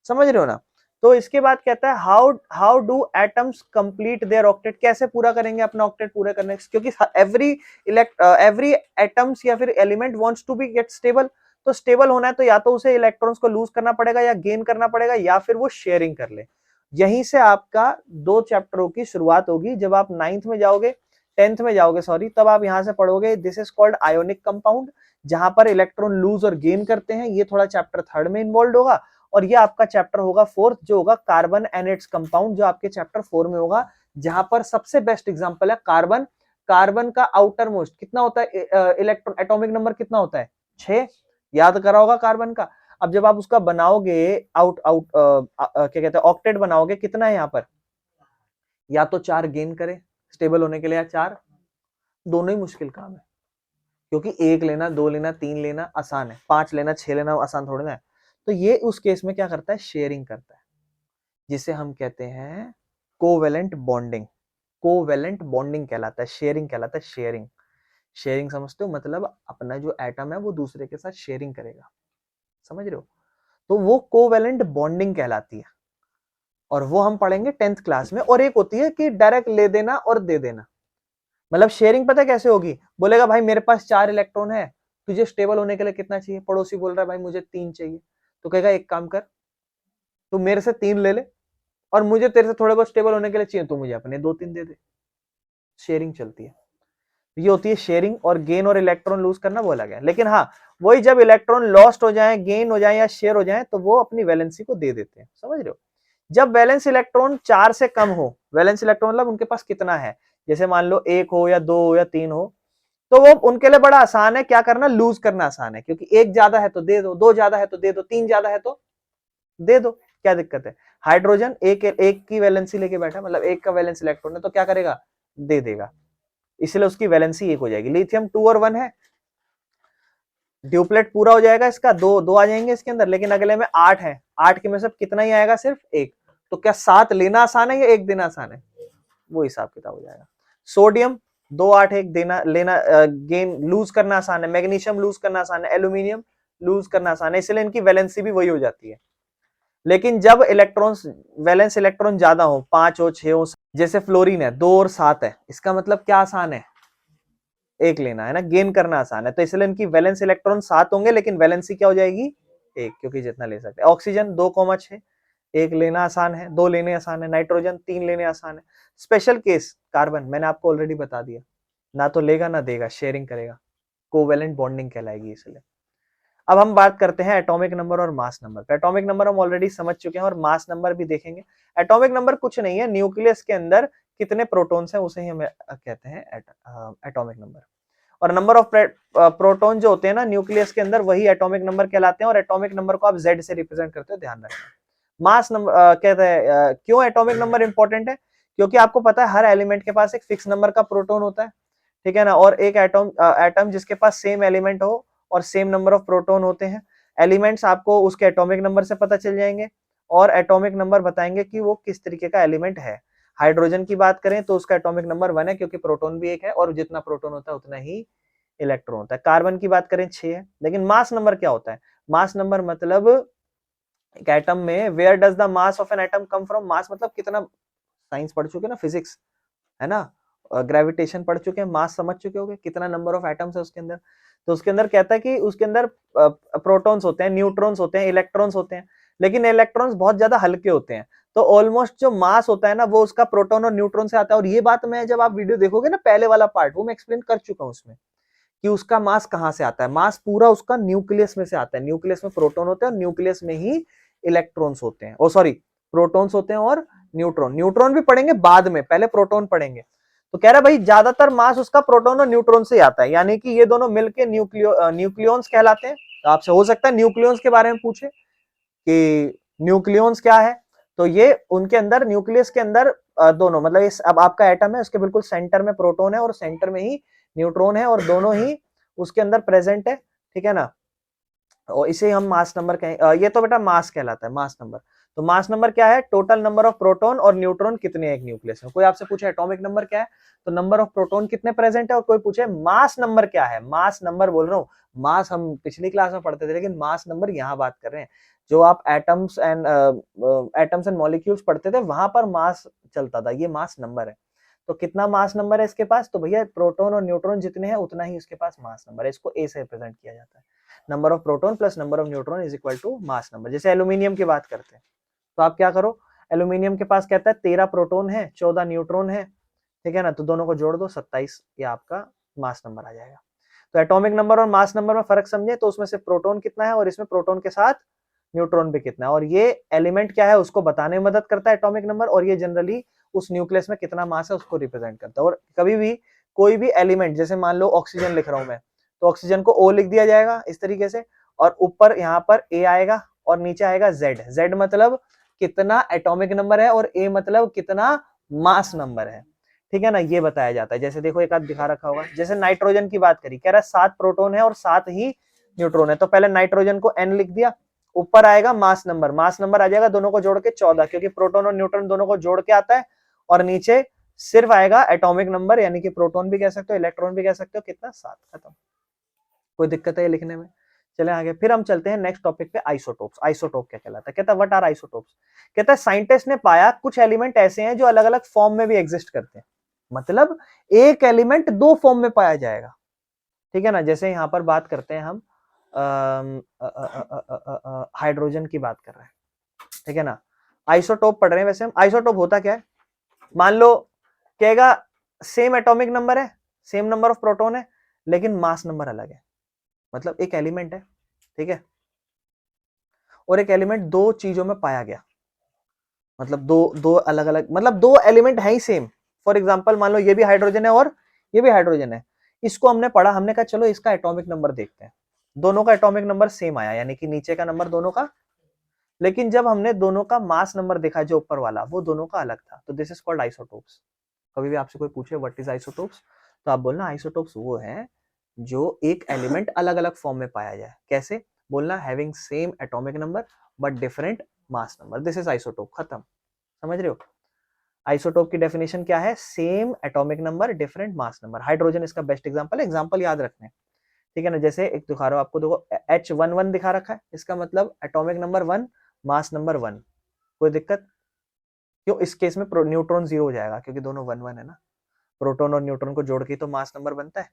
समझ रहे हो ना? तो इसके बाद कहता है how how do atoms complete their octet? कैसे पूरा करेंगे अपना ऑक्टेट पूरे करने? क्योंकि एवरी एटम्स या फिर element wants to be get stable. तो स्टेबल होना है तो या तो उसे इलेक्ट्रॉन्स को लूज करना पड़ेगा या गेन करना पड़ेगा, या फिर वो शेयरिंग कर ले। यहीं से आपका 2 चैप्टरों की शुरुआत होगी। जब आप 9th में जाओगे, 10th में जाओगे सॉरी, तब आप यहां से पढ़ोगे this is called ionic compound, जहां पर इलेक्ट्रॉन लूज और गेन करते हैं। ये थोड़ा चैप्टर 3rd में इन्वॉल्व होगा। और ये आपका चैप्टर होगा 4th, जो होगा कार्बन एंड इट्स कंपाउंड, जो आपके चैप्टर 4 में होगा। जहां पर सबसे बेस्ट एग्जांपल है कार्बन। कार्बन का आउटर मोस्ट कितना होता है? इलेक्ट्रॉन एटॉमिक नंबर कितना होता है? 6। याद करा होगा कार्बन का। अब जब आप उसका बनाओगे आउट आउट क्या कहते हैं, ऑक्टेट बनाओगे, कितना है यहाँ पर? या तो 4 गेन करे स्टेबल होने के लिए, या 4, दोनों ही मुश्किल काम है। क्योंकि 1 लेना, 2 लेना, 3 लेना आसान है, 5 लेना, 6 लेना आसान थोड़ी ना है। तो ये उस केस में क्या करता है? शेयरिंग करता है, जिसे हम कहते हैं कोवेलेंट बॉन्डिंग। कोवेलेंट बॉन्डिंग कहलाता है, शेयरिंग कहलाता है। शेयरिंग, शेयरिंग समझते हो? मतलब अपना जो एटम है वो दूसरे के साथ शेयरिंग करेगा। समझ रहे हो? तो वो कोवेलेंट बॉन्डिंग कहलाती है, और वो हम पढ़ेंगे 10th क्लास में। और एक होती है कि डायरेक्ट ले देना और दे देना। मतलब शेयरिंग पता है कैसे होगी, बोलेगा भाई मेरे पास 4 इलेक्ट्रॉन है, तुझे स्टेबल होने के लिए कितना चाहिए, पड़ोसी बोल रहा है भाई मुझे 3 चाहिए, तो कहेगा एक काम कर, तू मेरे से 3 ले ले और मुझे तेरे से थोड़े बहुत स्टेबल होने के लिए चाहिए, तो मुझे अपने 2-3 दे दे। शेयरिंग चलती है, ये होती है शेयरिंग। और गेन और इलेक्ट्रॉन लूज करना वो अलग है। लेकिन हाँ, वही जब इलेक्ट्रॉन लॉस्ट हो जाए, गेन हो जाए या शेयर हो जाए, तो वो अपनी वैलेंसी को दे देते हैं, समझ रहे हो। जब वैलेंस इलेक्ट्रॉन 4 से कम हो, वैलेंस इलेक्ट्रॉन मतलब उनके पास कितना है, जैसे मान लो 1 हो या 2 हो या 3 हो, तो वो उनके लिए बड़ा आसान है, क्या करना, लूज करना आसान है, क्योंकि 1 ज्यादा है तो दे दो, 2 ज्यादा है तो दे दो, 3 ज्यादा है तो दे दो, क्या दिक्कत है। हाइड्रोजन एक की वैलेंसी लेके बैठा, मतलब एक का वैलेंस इलेक्ट्रॉन है, तो क्या करेगा, दे देगा, इसलिए उसकी वैलेंसी 1 हो जाएगी। लिथियम 2 और 1 है, ड्यूप्लेट पूरा हो जाएगा इसका, दो आ जाएंगे इसके अंदर, लेकिन अगले में 8 है, 8 के में से कितना ही आएगा, सिर्फ 1। तो क्या 7 लेना आसान है या 1 देना आसान है, वो हिसाब किताब हो जाएगा। सोडियम 2 8 1 देना लेना, गेन लूज करना आसान है। मैग्नीशियम लूज करना आसान है, एल्यूमिनियम लूज करना आसान है, इसलिए इनकी वैलेंसी भी वही हो जाती है। लेकिन जब इलेक्ट्रॉन्स, वैलेंस इलेक्ट्रॉन ज्यादा हो, 5 हो, 6 हो, जैसे फ्लोरीन है 2 और 7 है, इसका मतलब क्या आसान है, 1 लेना है ना, गेन करना आसान है, तो इसलिए इनकी वैलेंस इलेक्ट्रॉन 7 होंगे, लेकिन वैलेंसी क्या हो जाएगी, 1, क्योंकि जितना ले सकते हैं। ऑक्सीजन 2,6, 1 लेना आसान है, 2 लेने आसान है। नाइट्रोजन 3 लेने आसान है। स्पेशल केस कार्बन, मैंने आपको ऑलरेडी बता दिया, ना तो लेगा ना देगा, शेयरिंग करेगा, कोवेलेंट बॉन्डिंग कहलाएगी इसलिए। अब हम बात करते हैं एटॉमिक नंबर और मास नंबर पे। एटॉमिक नंबर हम ऑलरेडी समझ चुके हैं और मास नंबर भी देखेंगे। एटॉमिक नंबर कुछ नहीं है, न्यूक्लियस के अंदर कितने प्रोटॉन्स हैं उसे ही हम कहते हैं एटॉमिक नंबर। और नंबर ऑफ प्रोटॉन जो होते हैं ना न्यूक्लियस के अंदर, वही एटॉमिक नंबर कहलाते हैं। और एटॉमिक नंबर को आप जेड से रिप्रेजेंट करते हो, ध्यान रखना। मास नंबर कहते हैं, क्यों एटॉमिक नंबर इंपॉर्टेंट है, क्योंकि आपको पता है हर एलिमेंट के पास एक फिक्स नंबर का प्रोटॉन होता है, ठीक है ना। और एक एटम जिसके पास सेम एलिमेंट हो और सेम नंबर ऑफ प्रोटॉन होते हैं, एलिमेंट्स आपको उसके एटॉमिक नंबर से पता चल जाएंगे और एटॉमिक नंबर बताएंगे कि वो किस तरीके का एलिमेंट है। हाइड्रोजन की बात करें तो उसका एटॉमिक नंबर 1 है, क्योंकि प्रोटॉन भी 1 है और जितना प्रोटॉन होता है उतना ही इलेक्ट्रॉन होता है। कार्बन की बात करें 6 है। लेकिन मास नंबर क्या होता है, मास नंबर मतलब एक एटम में where does the mass of an atom come from, mass मतलब कितना, साइंस पढ़ चुके ना, फिजिक्स है ना, ग्रेविटेशन पढ़ चुके हैं, मास समझ चुके होंगे, कितना नंबर ऑफ एटम्स है उसके अंदर। तो उसके अंदर कहता है कि उसके अंदर प्रोटॉन्स होते हैं, न्यूट्रॉन्स होते हैं, इलेक्ट्रॉन्स होते हैं, लेकिन इलेक्ट्रॉन्स बहुत ज्यादा हल्के होते हैं। तो ऑलमोस्ट जो मास होता है ना वो उसका प्रोटॉन और न्यूट्रॉन से आता है। और ये बात मैं, जब आप वीडियो देखोगे ना पहले वाला पार्ट, वो मैं एक्सप्लेन कर चुका हूं उसमें, कि उसका मास कहां से आता है। मास पूरा उसका न्यूक्लियस में से आता है। न्यूक्लियस में प्रोटॉन होते हैं और न्यूक्लियस में ही इलेक्ट्रॉन्स होते हैं, ओ सॉरी, प्रोटॉन्स होते हैं और न्यूट्रॉन। न्यूट्रॉन भी पढ़ेंगे बाद में, पहले प्रोटॉन पढ़ेंगे। तो कह रहा है भाई ज्यादातर मास उसका प्रोटॉन और न्यूट्रॉन से ही आता है, यानी कि ये दोनों मिलके न्यूक्लियॉन्स कहलाते हैं। तो आपसे हो सकता है न्यूक्लियॉन्स के बारे में पूछे कि न्यूक्लियॉन्स क्या है, तो ये उनके अंदर, न्यूक्लियस के अंदर दोनों, मतलब इस, अब आपका एटम है उसके बिल्कुल सेंटर में प्रोटॉन है और सेंटर में ही न्यूट्रॉन है, और दोनों ही उसके अंदर प्रेजेंट है, ठीक है ना। और इसे हम मास नंबर कहें, ये तो बेटा मास कहलाता है, मास नंबर। तो मास नंबर क्या है, टोटल नंबर ऑफ प्रोटॉन और न्यूट्रॉन कितने हैं एक न्यूक्लियस में। कोई आपसे पूछे एटॉमिक नंबर क्या है, तो नंबर ऑफ प्रोटॉन कितने प्रेजेंट है। और कोई पूछे मास नंबर क्या है, मास नंबर बोल रहा हूँ, मास हम पिछली क्लास में पढ़ते थे, लेकिन मास नंबर यहाँ बात कर रहे हैं। जो आप एटम्स एंड मॉलिक्यूल्स पढ़ते थे वहां पर मास चलता था, ये मास नंबर है। तो कितना मास नंबर है इसके पास, तो भैया प्रोटॉन और न्यूट्रॉन जितने हैं उतना ही उसके पास मास नंबर है। इसको ए से रिप्रेजेंट किया जाता है, number of proton plus number of neutron is equal to mass number. जैसे एल्यूमिनियम की बात करते हैं, तो आप क्या करो, एल्यूमिनियम के पास कहता है 13 प्रोटॉन है, 14 न्यूट्रॉन है, ठीक है ना, तो दोनों को जोड़ दो 27, ये आपका मास नंबर आ जाएगा। तो एटॉमिक नंबर और मास नंबर में फर्क समझे, तो उसमें से प्रोटॉन कितना है और इसमें प्रोटॉन के साथ न्यूट्रॉन भी कितना है, और ये एलिमेंट क्या है उसको बताने में मदद करता है एटॉमिक नंबर। और ये जनरली उस न्यूक्लियस में कितना मास है उसको रिप्रेजेंट करता है। और कभी भी कोई भी एलिमेंट, जैसे मान लो ऑक्सीजन लिख रहा हूं मैं, तो ऑक्सीजन को ओ लिख दिया जाएगा इस तरीके से, और ऊपर यहाँ पर ए आएगा और नीचे आएगा जेड। जेड मतलब कितना एटॉमिक नंबर है और ए मतलब कितना मास नंबर है, ठीक है ना, ये बताया जाता है। जैसे देखो एक आध दिखा रखा होगा, जैसे नाइट्रोजन की बात करी, कह रहा है 7 प्रोटॉन है और 7 ही न्यूट्रॉन है, तो पहले नाइट्रोजन को एन लिख दिया, ऊपर आएगा मास नंबर, मास नंबर आ जाएगा दोनों को जोड़ के 14, क्योंकि प्रोटॉन और न्यूट्रॉन दोनों को जोड़ के आता है। और नीचे सिर्फ आएगा एटॉमिक नंबर, यानी कि प्रोटॉन भी कह सकते हो, इलेक्ट्रॉन भी कह सकते हो, कितना 7, खत्म। कोई दिक्कत है ये लिखने में। चले आगे, फिर हम चलते हैं नेक्स्ट टॉपिक पे, आइसोटोप्स। आइसोटोप क्या कहलाता है, कहता है व्हाट आर आइसोटोप्स। कहता है साइंटिस्ट ने पाया कुछ एलिमेंट ऐसे हैं जो अलग अलग फॉर्म में भी एग्जिस्ट करते हैं, मतलब एक एलिमेंट दो फॉर्म में पाया जाएगा, ठीक है ना। जैसे यहाँ पर बात करते हैं हम हाइड्रोजन की बात कर रहे हैं, ठीक है ना। आइसोटोप पढ़ रहे हैं वैसे हम। आइसोटोप होता क्या है, मान लो कहेगा सेम एटॉमिक नंबर है, सेम नंबर ऑफ प्रोटॉन है, लेकिन मास नंबर अलग है। मतलब एक एलिमेंट है, ठीक है, और एक एलिमेंट दो चीजों में पाया गया, मतलब दो दो अलग अलग, मतलब दो एलिमेंट है ही सेम। फॉर एग्जांपल मान लो ये भी हाइड्रोजन है और ये भी हाइड्रोजन है, इसको हमने पढ़ा, हमने कहा चलो इसका एटॉमिक नंबर देखते हैं, दोनों का एटॉमिक नंबर सेम आया, यानी कि नीचे का नंबर दोनों का, लेकिन जब हमने दोनों का मास नंबर देखा जो ऊपर वाला, वो दोनों का अलग था, तो दिस इज कॉल्ड आइसोटोप्स। कभी भी आपसे कोई पूछे व्हाट इज आइसोटोप्स, तो आप बोलना आइसोटोप्स वो है जो एक एलिमेंट अलग अलग फॉर्म में पाया जाए। कैसे बोलना, having same atomic number but different mass number, this is isotope. खत्म, समझ रहे हो। आइसोटोप की डेफिनेशन क्या है, same atomic number different mass number. Hydrogen इसका बेस्ट एग्जांपल है, एग्जांपल याद रखने, ठीक है ना। जैसे एक दिखा रहा हूं आपको, देखो H11 दिखा रखा है, इसका मतलब एटॉमिक नंबर 1, मास नंबर 1। कोई दिक्कत क्यों, इस केस में न्यूट्रॉन जीरो हो जाएगा क्योंकि दोनों 1 1 है ना, प्रोटॉन और न्यूट्रॉन को जोड़ के तो मास नंबर बनता है।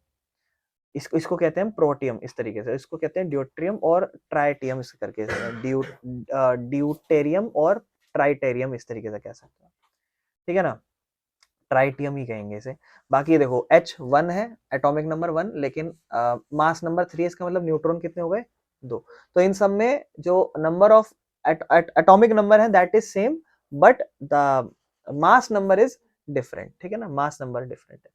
इसको इसको कहते हैं प्रोटियम, इस तरीके से। इसको कहते हैं ड्यूट्रियम और ट्राइटियम, इस करके ड्यूटेरियम और ट्राइटेरियम, इस तरीके से कह सकते हैं, ठीक है ना। ट्राइटियम ही कहेंगे इसे। बाकी देखो H1 है, एटॉमिक नंबर 1, लेकिन मास नंबर 3 है, इसका मतलब न्यूट्रॉन कितने हो गए, 2। तो इन सब में जो नंबर ऑफ एटॉमिक नंबर है that is same, but the mass number is different, ठीक है ना, मास नंबर डिफरेंट है।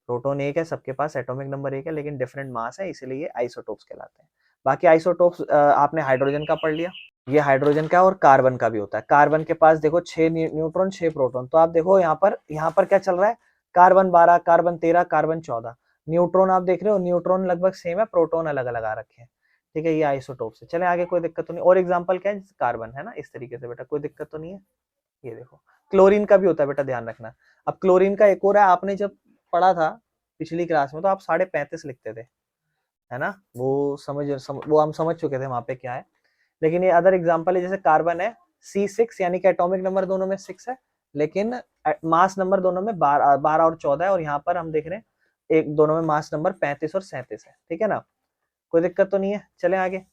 प्रोटॉन एक है, सबके पास एटॉमिक नंबर एक है, लेकिन डिफरेंट मास है, इसीलिए ये आइसोटोप्स कहलाते हैं। बाकी आइसोटोप्स आपने हाइड्रोजन का पढ़ लिया, ये हाइड्रोजन का और कार्बन का भी होता है। कार्बन के पास देखो 6 न्यूट्रॉन 6 प्रोटॉन, तो आप देखो यहाँ पर क्या चल रहा है, कार्बन 12, कार्बन 13, कार्बन 14। न्यूट्रॉन आप देख रहे हो, न्यूट्रॉन लगभग सेम है, प्रोटॉन अलग अलग आ रखे हैं, ठीक है। ये आइसोटोप से चले आगे, कोई दिक्कत तो नहीं। और एग्जाम्पल क्या है, कार्बन है ना, इस तरीके से बेटा, कोई दिक्कत तो नहीं है। ये देखो क्लोरीन का भी होता है बेटा, ध्यान रखना। अब क्लोरीन का एक और है, आपने जब पढ़ा था पिछली क्लास में तो आप 35.5 लिखते थे, है ना, वो हम समझ चुके थे वहां पे क्या है। लेकिन ये अदर एग्जांपल है, जैसे कार्बन है C6, यानी कि एटॉमिक नंबर दोनों में 6 है, लेकिन मास नंबर दोनों में 12 और 14 है, और यहाँ पर हम देख रहे हैं एक दोनों में मास नंबर 35 और 37 है, ठीक है ना। कोई दिक्कत तो नहीं है, चले आगे।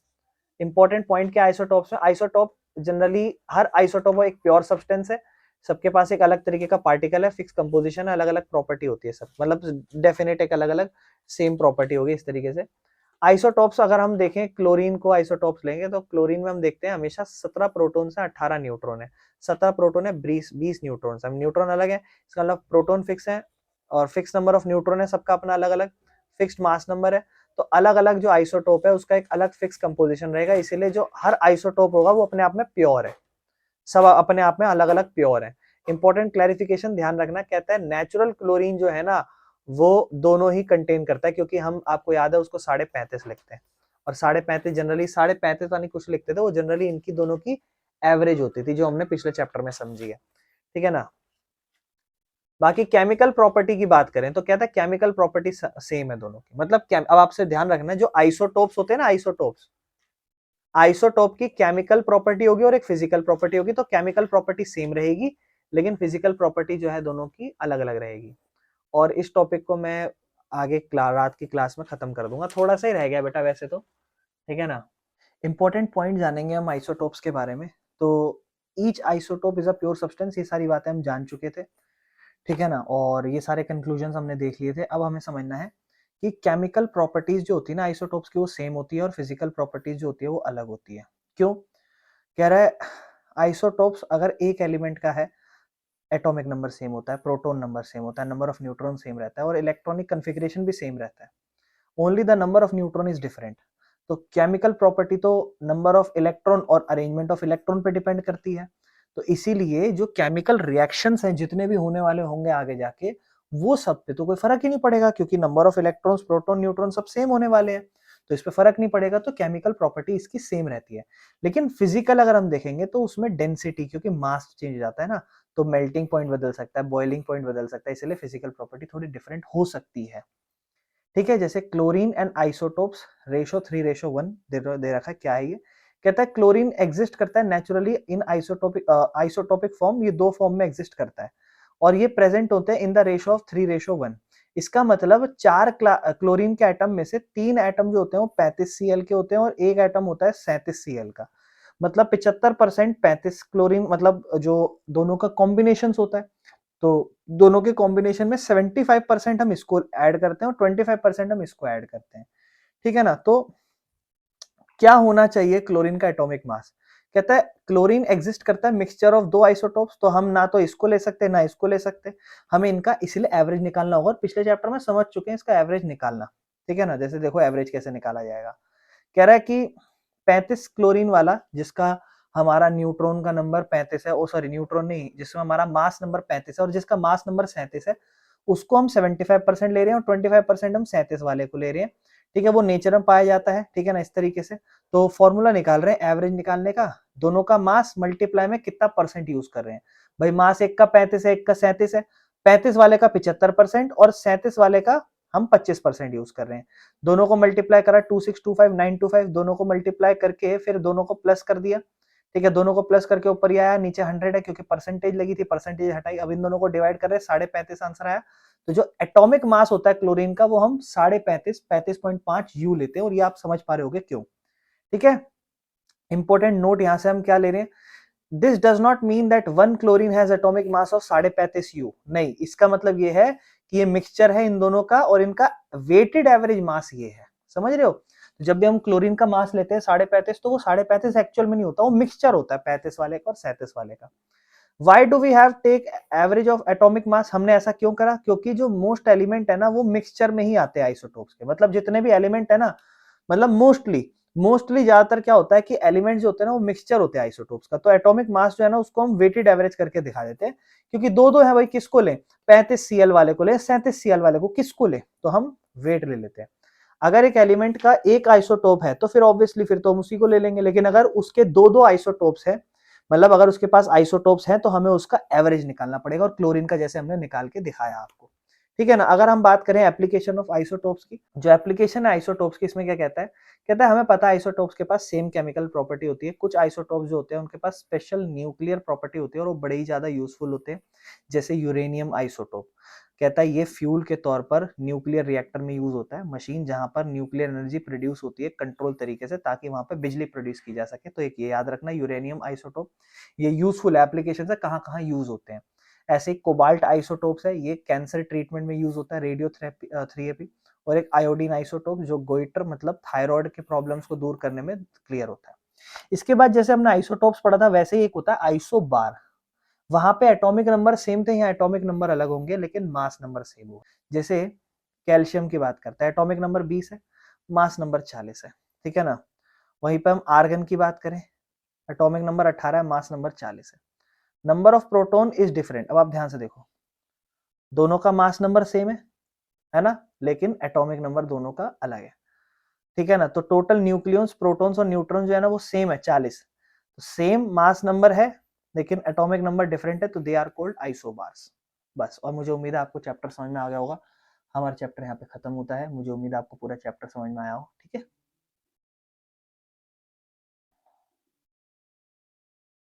इंपॉर्टेंट पॉइंट क्या आइसोटोप्स में, आइसोटोप जनरली हर आइसोटोप एक प्योर सब्सटेंस है, सबके पास एक अलग तरीके का पार्टिकल है, फिक्स कंपोजिशन है, अलग अलग प्रॉपर्टी होती है सब, मतलब डेफिनेट एक अलग अलग सेम प्रॉपर्टी होगी, इस तरीके से। आइसोटोप्स अगर हम देखें, क्लोरीन को आइसोटोप्स लेंगे तो क्लोरीन में हम देखते हैं हमेशा 17 प्रोटॉन से 18 न्यूट्रॉन है, 17 प्रोटॉन है, 20 न्यूट्रॉन है। न्यूट्रॉन अलग है, इसका मतलब प्रोटॉन फिक्स है, और फिक्स नंबर ऑफ न्यूट्रॉन है, सबका अपना अलग अलग फिक्स्ड मास नंबर है। तो अलग अलग जो आइसोटोप है उसका एक अलग फिक्स कंपोजिशन रहेगा, इसीलिए जो हर आइसोटोप होगा वो अपने आप में प्योर है, सब अपने आप में अलग अलग प्योर है। इंपॉर्टेंट क्लैरिफिकेशन ध्यान रखना, कहता है नेचुरल क्लोरीन जो है ना वो दोनों ही कंटेन करता है, क्योंकि हम आपको याद है उसको 35.5 लिखते हैं, और 35.5 जनरली 35.5 नहीं कुछ लिखते थे, वो जनरली इनकी दोनों की एवरेज होती थी, जो हमने पिछले चैप्टर में समझी है, ठीक है ना। बाकी केमिकल प्रॉपर्टी की बात करें तो कहता है केमिकल प्रॉपर्टी सेम है दोनों की, मतलब अब आपसे ध्यान रखना, जो आइसोटोप्स होते हैं ना, आइसोटोप्स, आइसोटोप की केमिकल प्रॉपर्टी होगी और एक फिजिकल प्रॉपर्टी होगी, तो केमिकल प्रॉपर्टी सेम रहेगी, लेकिन फिजिकल प्रॉपर्टी जो है दोनों की अलग अलग रहेगी। और इस टॉपिक को मैं आगे रात की क्लास में खत्म कर दूंगा, थोड़ा सा ही रह गया बेटा वैसे तो, ठीक है ना। इंपॉर्टेंट पॉइंट जानेंगे हम आइसोटोप्स के बारे में। तो each isotope is a pure substance, ये सारी बातें हम जान चुके थे, ठीक है ना, और ये सारे कंक्लूजन हमने देख लिए थे। अब हमें समझना है कि केमिकल प्रॉपर्टीज जो होती है ना आइसोटोप्स की, वो सेम होती है, और फिजिकल प्रॉपर्टीज जो होती है वो अलग होती है। क्यों कह रहा है, आइसोटोप्स अगर एक एलिमेंट का है, एटॉमिक नंबर सेम होता है, प्रोटॉन नंबर सेम होता है, नंबर ऑफ न्यूट्रॉन सेम रहता है, और इलेक्ट्रॉनिक कन्फिग्रेशन भी सेम रहता है, only the number of neutron is different. तो केमिकल प्रॉपर्टी तो नंबर ऑफ इलेक्ट्रॉन और अरेंजमेंट ऑफ इलेक्ट्रॉन पे डिपेंड करती है। तो इसीलिए जो केमिकल रिएक्शंस हैं जितने भी होने वाले होंगे आगे जाके, वो सब पे तो कोई फर्क ही नहीं पड़ेगा, क्योंकि number of electrons, proton, neutron सब सेम होने वाले हैं, तो इस पे फर्क नहीं पड़ेगा, तो केमिकल प्रॉपर्टी इसकी सेम रहती है। लेकिन फिजिकल अगर हम देखेंगे तो उसमें डेंसिटी, क्योंकि मास चेंज हो जाता है ना, तो मेल्टिंग पॉइंट बदल सकता है, बॉइलिंग पॉइंट बदल सकता है, इसलिए फिजिकल प्रॉपर्टी थोड़ी डिफरेंट हो सकती है, ठीक है। जैसे क्लोरीन एंड आइसोटोप्स रेशो 3:1 दे रखा है, क्या है ये, कहता है क्लोरीन एग्जिस्ट करता है नेचुरली इन आइसोटोपिक फॉर्म, ये दो फॉर्म में एग्जिस्ट करता है, और ये प्रेजेंट होते हैं इन द रेशो ऑफ 3:1। इसका मतलब 4 क्लोरीन के एटम में से 3 एटम जो होते हैं वो 35 Cl के होते हैं और एक एटम होता है 37 Cl का। मतलब 75% 35 क्लोरीन, मतलब जो दोनों का कॉम्बिनेशन होता है, तो दोनों के कॉम्बिनेशन में 75% हम इसको ऐड करते हैं और 25% हम इसको ऐड करते हैं। ठीक है ना। तो क्या होना चाहिए क्लोरीन का एटॉमिक मास? कहता है क्लोरीन एग्जिस्ट करता है मिक्सचर ऑफ दो आइसोटोप्स, तो हम ना तो इसको ले सकते ना इसको ले सकते, हमें इनका इसलिए एवरेज निकालना होगा। और पिछले चैप्टर में समझ चुके हैं इसका एवरेज निकालना। ठीक है ना। जैसे देखो एवरेज कैसे निकाला जाएगा। कह रहा है कि 35 क्लोरीन वाला, जिसका हमारा न्यूट्रॉन का नंबर 35 है, ओ सॉरी न्यूट्रॉन नहीं, जिसमें हमारा मास नंबर 35 है और जिसका मास नंबर 37 है, उसको हम 75% ले रहे हैं और 25% हम 37 वाले को ले रहे हैं। ठीक है, वो नेचर में पाया जाता है। ठीक है ना, इस तरीके से। तो फॉर्मूला निकाल रहे हैं एवरेज निकालने का, दोनों का मास मल्टीप्लाई में कितना परसेंट यूज कर रहे हैं। भाई मास एक का 35 है, एक का 37 है, 35 वाले का 75% और 37 वाले का हम 25% यूज कर रहे हैं। दोनों को मल्टीप्लाई करा 2625925, दोनों को मल्टीप्लाई करके फिर दोनों को प्लस कर दिया। ठीक है, दोनों को प्लस करके ऊपर ही आया, नीचे 100 है क्योंकि परसेंटेज लगी थी, परसेंटेज हटाई, अब इन दोनों को डिवाइड कर रहे हैं, 35.5 आंसर आया। तो जो एटॉमिक मास होता है क्लोरीन का वो हम 35.5 35.5 यू लेते हैं, और ये आप समझ पा रहे होगे क्यों। ठीक है, इंपॉर्टेंट नोट यहां से हम क्या ले रहे हैं, this does not mean that one chlorine has atomic mass of 35.5 you, नहीं, इसका मतलब ये है कि ये मिक्सचर है इन दोनों का और इनका वेटेड एवरेज मास ये है। समझ रहे हो। जब भी हम क्लोरीन का मास लेते हैं 35.5, तो वो 35.5 एक्चुअल में नहीं होता, वो मिक्सचर होता है 35 वाले का और 37 वाले का। Why do we have take average of atomic mass, हमने ऐसा क्यों करा, क्योंकि जो मोस्ट एलिमेंट है ना वो मिक्सचर में ही आते हैं आइसोटोप्स के। मतलब जितने भी एलिमेंट है ना, मतलब मोस्टली ज्यादातर क्या होता है कि एलिमेंट जो होते हैं ना वो मिक्सचर होते हैं आइसोटोप्स का। तो एटॉमिक मास जो है ना उसको हम वेटेड एवरेज करके दिखा देते हैं, क्योंकि दो दो है भाई, किसको लें, 35 Cl वाले को ले, 37 Cl वाले को, किसको ले, तो हम वेट ले लेते हैं। अगर एक एलिमेंट का एक आइसोटोप है तो फिर ऑब्वियसली फिर तो हम उसी को ले लेंगे, लेकिन अगर उसके दो दो आइसोटोप्स है, मतलब अगर उसके पास आइसोटोप्स हैं, तो हमें उसका एवरेज निकालना पड़ेगा, और क्लोरीन का जैसे हमने निकाल के दिखाया आपको। ठीक है ना। अगर हम बात करें एप्लीकेशन ऑफ आइसोटोप्स की, जो एप्लीकेशन है आइसोटोप्स की, इसमें क्या कहता है, कहता है हमें पता है आइसोटोप्स के पास सेम केमिकल प्रॉपर्टी होती है। कुछ आइसोटोप्स जो होते हैं उनके पास स्पेशल न्यूक्लियर प्रॉपर्टी होती है और वो बड़े ही ज्यादा यूजफुल होते हैं, जैसे यूरेनियम आइसोटोप। कहता है ये फ्यूल के तौर पर न्यूक्लियर रिएक्टर में यूज होता है, मशीन जहां पर न्यूक्लियर एनर्जी प्रोड्यूस होती है कंट्रोल तरीके से, ताकि वहां पर बिजली प्रोड्यूस की जा सके। तो एक ये याद रखना, यूरेनियम आइसोटोप, ये यूजफुल एप्लीकेशन है, कहाँ कहाँ यूज होते हैं। ऐसे कोबाल्ट आइसोटोप्स है, ये कैंसर ट्रीटमेंट में यूज होता है, रेडियोथेरेपी। और एक आयोडीन आइसोटोप जो गोइटर मतलब थायराइड के प्रॉब्लम्स को दूर करने में क्लियर होता है। इसके बाद जैसे हमने आइसोटोप्स पढ़ा था, वैसे ही एक होता है आइसोबार। वहां पे एटॉमिक नंबर सेम थे, यहाँ एटॉमिक नंबर अलग होंगे लेकिन मास नंबर सेम होगा। जैसे कैल्शियम की बात करते हैं, एटॉमिक नंबर 20 है, मास नंबर 40 है। ठीक है ना। वहीं पे हम आर्गन की बात करें, एटॉमिक नंबर 18 है, मास नंबर 40 है। Number of proton is different. अब आप ध्यान से देखो, दोनों का मास नंबर सेम है ना, लेकिन एटॉमिक नंबर दोनों का अलग है। ठीक है ना। तो टोटल न्यूक्लियॉन्स, प्रोटॉन्स और न्यूट्रॉन जो है ना वो सेम है 40, तो सेम मास नंबर है लेकिन एटॉमिक नंबर डिफरेंट है, तो दे आर कॉल्ड आइसोबार्स। बस। और मुझे उम्मीद है आपको चैप्टर समझ में आ गया होगा। हमारा चैप्टर यहाँ पे खत्म होता है, मुझे उम्मीद है आपको पूरा चैप्टर समझ में आया हो। ठीक है।